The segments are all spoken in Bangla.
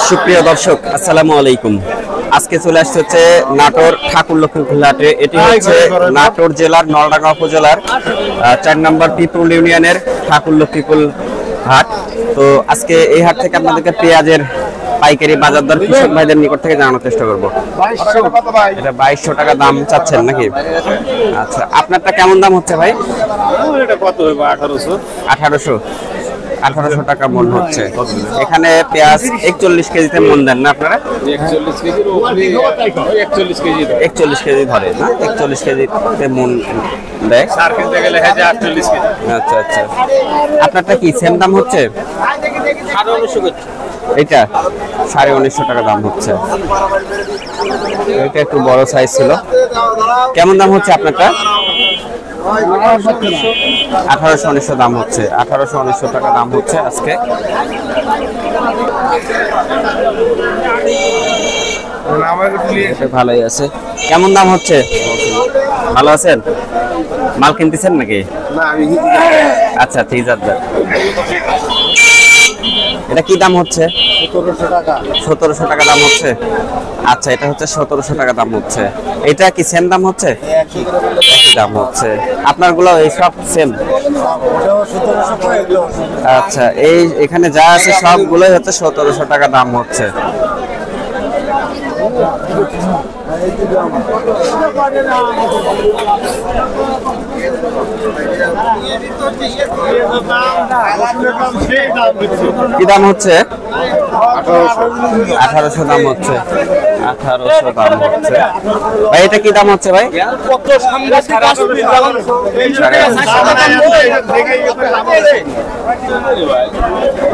সুপ্রিয় দর্শক, আসসালামু আলাইকুম। আজকে চলে আসছে হচ্ছে নাটোর ঠাকুর লক্ষ্মীকুল হাটে। এটি হচ্ছে নাটোর জেলার নলডাঙ্গা উপজেলার 4 নম্বর পিপুল ইউনিয়নের ঠাকুর লক্ষ্মীকুল হাট। তো আজকে এই হাট থেকে আপনাদেরকে পেঁয়াজের পাইকারি বাজার দর কৃষক ভাইদের নিকট থেকে জানানোর চেষ্টা করবো। এটা 2200 টাকা দাম চাচ্ছেন নাকি? আচ্ছা, আপনারটা কেমন দাম হচ্ছে ভাই? এটা কত হবে? 1800 টাকা মন হচ্ছে। এখানে পেঁয়াজ 41 কেজিতে মন দেন না আপনারা? 41 কেজি ধরে না, 41 কেজিতে মন দেয়। সার কিনতে গেলে 48 কেজি। আচ্ছা আচ্ছা, আপনারটা কি সেম দাম হচ্ছে? এটা 1950 টাকা দাম হচ্ছে। এটা একটু বড় সাইজ ছিল। কেমন দাম হচ্ছে আপনারটা? 1819 দাম হচ্ছে। 1819 টাকা দাম হচ্ছে আজকে। ভালোই আছে। কেমন দাম হচ্ছে? ভালো আছেন? মাল কিনতেছেন নাকি? আচ্ছা, ঠিক আছে। এটা কি দাম হচ্ছে? 1700 টাকা দাম হচ্ছে। আচ্ছা, এটা হচ্ছে 1700 টাকা দাম হচ্ছে। এটা কি সেম দাম হচ্ছে? একই দাম হচ্ছে। আপনারগুলো এই সব সেম? আচ্ছা, এই এখানে যা আছে সবগুলোই হচ্ছে 1700 টাকা দাম হচ্ছে। কি দাম হচ্ছে? 1800 দাম হচ্ছে। 1800 দাম হচ্ছে। ভাই এটা কি দাম হচ্ছে ভাই?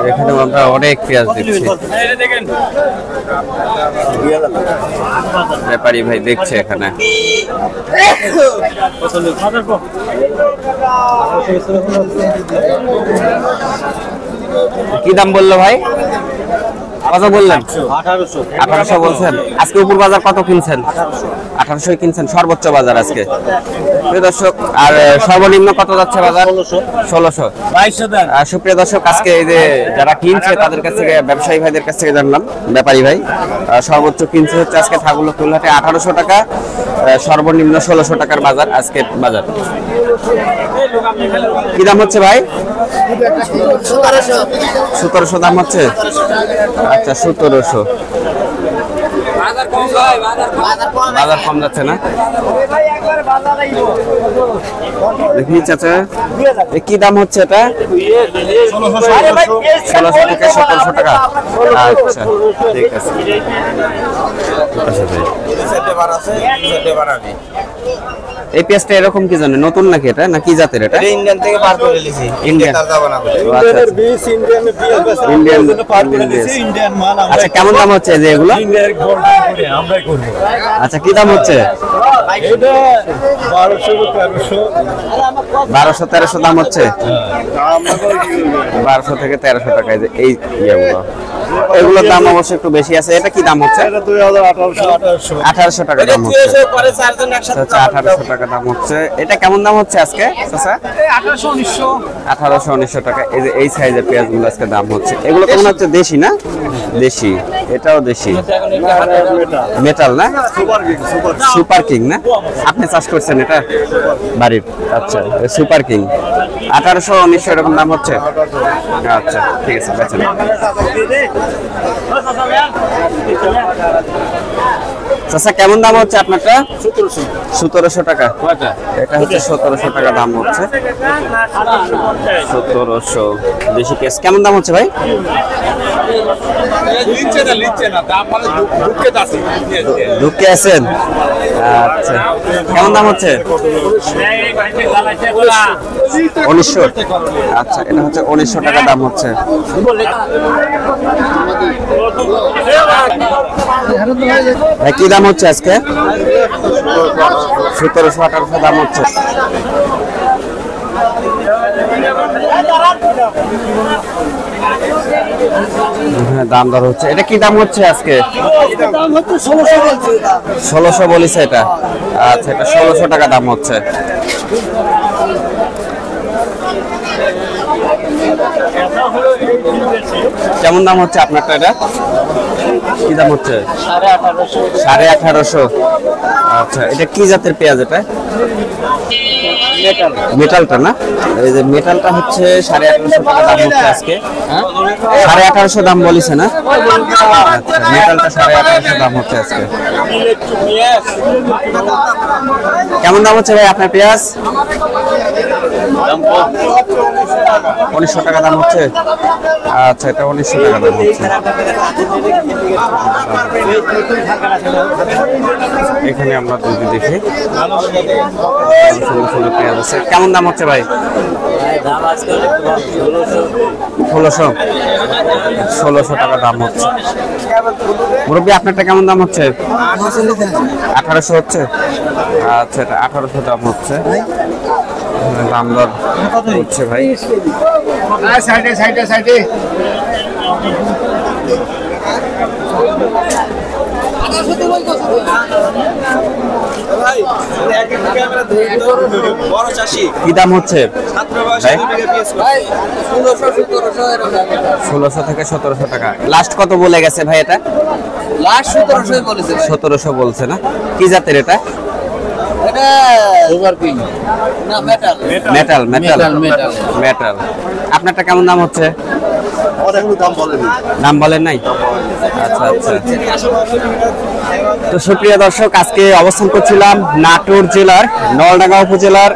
এখানে আমরা অনেক পেঁয়াজ দেখছি। ব্যাপারী ভাই দেখছে এখানে। কি দাম বললো ভাই? কত বললেন? 1800 বলছেন। আজকে উপর বাজার কত কিনছেন? 1800 কিনছেন সর্বোচ্চ বাজার আজকে। প্রিয় দর্শক, আর সর্বনিম্ন কত যাচ্ছে বাজার? 1600। সুপ্রিয় দর্শক, আজকে এই যে যারা কিনছে তাদের কাছ থেকে, ব্যবসায়ী ভাইদের কাছ থেকে জানলাম, ব্যাপারী ভাই সর্বোচ্চ কিনছে হচ্ছে আজকে ঠাকুর লক্ষ্মীকুল হাটে 1800 টাকা, সর্বনিম্ন 1600 টাকার বাজার আজকে বাজার। কি দাম হচ্ছে ভাই? 1700 দাম হচ্ছে। আচ্ছা, 1700। বাজার কম যাচ্ছে না? দেখি চাচা, কি দাম হচ্ছে এটা? 1600 থেকে 1700 টাকা। আচ্ছা, ঠিক আছে। এই পেঁয়াজটা এরকম কি জানেন, নতুন নাকি এটা, না কি জাতের এটা? ইন্ডিয়ান থেকে পার করে লিছি। ইন্ডিয়ান বীজ ইন্ডিয়ানে পেঁয়াজ আছে। ইন্ডিয়ান পার করে লিছি। ইন্ডিয়ান মাল আমরা। আচ্ছা, কেমন দাম হচ্ছে যে এগুলো? ইন্ডিয়ান গোল্ড করে আমরাই করব। আচ্ছা, কি দাম হচ্ছে? এটা 1200-1300 দাম হচ্ছে। 1200 থেকে 1300 টাকা এই ইয়েগুলো। এগুলোর দাম অবশ্যই একটু বেশি আছে। এটা কি দাম হচ্ছে? এটা 2800 1800 টাকা দাম হচ্ছে। আচ্ছা, 1800 টাকা দাম হচ্ছে। এটা কেমন দাম হচ্ছে আজকে চাচা? 1800-1900 টাকা। এই যে এই সাইজের পেঁয়াজগুলো আজকে দাম হচ্ছে। এগুলো কেমন হচ্ছে? দেশি না? দেশি। এটাও দেশি। মেটাল না? সুপার কিং না? আপনি চাষ করছেন এটা বাড়ির? আচ্ছা, সুপার কিং 1800-1900 এরকম দাম হচ্ছে। আচ্ছা, ঠিক আছে, বেচেন। চাচা, কেমন দাম হচ্ছে আপনারটা? 1700 টাকা। এটা হচ্ছে 1700 টাকা দাম হচ্ছে। 1700 দেশি পেঁয়াজ কেমন দাম হচ্ছে ভাই? ঢুকে আছেন? আচ্ছা, কেমন দাম হচ্ছে? 1900। আচ্ছা, এটা হচ্ছে 1900 টাকা দাম হচ্ছে। কি দাম হচ্ছে আজকে? 1700-1800 দাম হচ্ছে। হ্যাঁ, দাম দর হচ্ছে। এটা কি দাম হচ্ছে আজকে? 1600 বলিছে এটা। আচ্ছা, এটা 1600 টাকা দাম হচ্ছে। কেমন দাম হচ্ছে আপনারটা? এটা কি দাম হচ্ছে? 18,500। আচ্ছা, এটা কি জাতের পেঁয়াজ? এটা মেটালটা না? এই যে মেটালটা হচ্ছে 18,500 টাকা দাম হচ্ছে আজকে। 18,500 দাম বলিছে না? আচ্ছা, মেটালটা 18,500 দাম হচ্ছে আজকে। কেমন দাম হচ্ছে ভাই আপনার পেঁয়াজ? 1900 টাকা দাম হচ্ছে। আচ্ছা, এটা 1900 টাকা দাম হচ্ছে। এখানে আমরা যদি দেখি পেঁয়াজ আছে। কেমন দাম হচ্ছে ভাই? 1600 টাকা দাম হচ্ছে। মুরব্বী আপনারটা কেমন দাম হচ্ছে? 1800 হচ্ছে। আচ্ছা, এটা 1800 দাম হচ্ছে। দাম দর হচ্ছে ভাই। সাইডে সাইডে সাইডে কি দাম হচ্ছে? 1600 থেকে 1700 টাকা। লাস্ট কত বলে গেছে ভাই? এটা লাস্ট 1700 বলেছে। 1700 বলছে না? কি জাতের এটা? এটা ওভার পিং না metal metal metal metal metal. আপনারটা কেমন দাম হচ্ছে? নাম বলেন নাই? আচ্ছা আচ্ছা। তো সুপ্রিয় দর্শক, আজকে অবস্থান করছিলাম নাটোর জেলার নলডাঙ্গা উপজেলার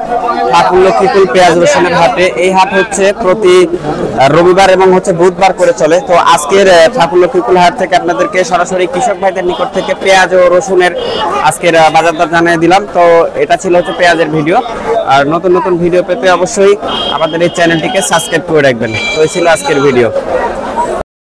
ঠাকুরলক্ষ্মীপুর পেঁয়াজ রসুনের হাটে। এই হাট হচ্ছে প্রতি রবিবার এবং হচ্ছে বুধবার করে চলে। তো আজকের ঠাকুরলক্ষ্মীপুর হাট থেকে আপনাদেরকে সরাসরি কৃষক ভাইদের নিকট থেকে পেঁয়াজ ও রসুনের আজকের বাজার দর জানিয়ে দিলাম। তো এটা ছিল হচ্ছে পেঁয়াজের ভিডিও। আর নতুন নতুন ভিডিও পেতে অবশ্যই আমাদের এই চ্যানেলটিকে সাবস্ক্রাইব করে রাখবেন। তো এই ছিল আজকের ভিডিও।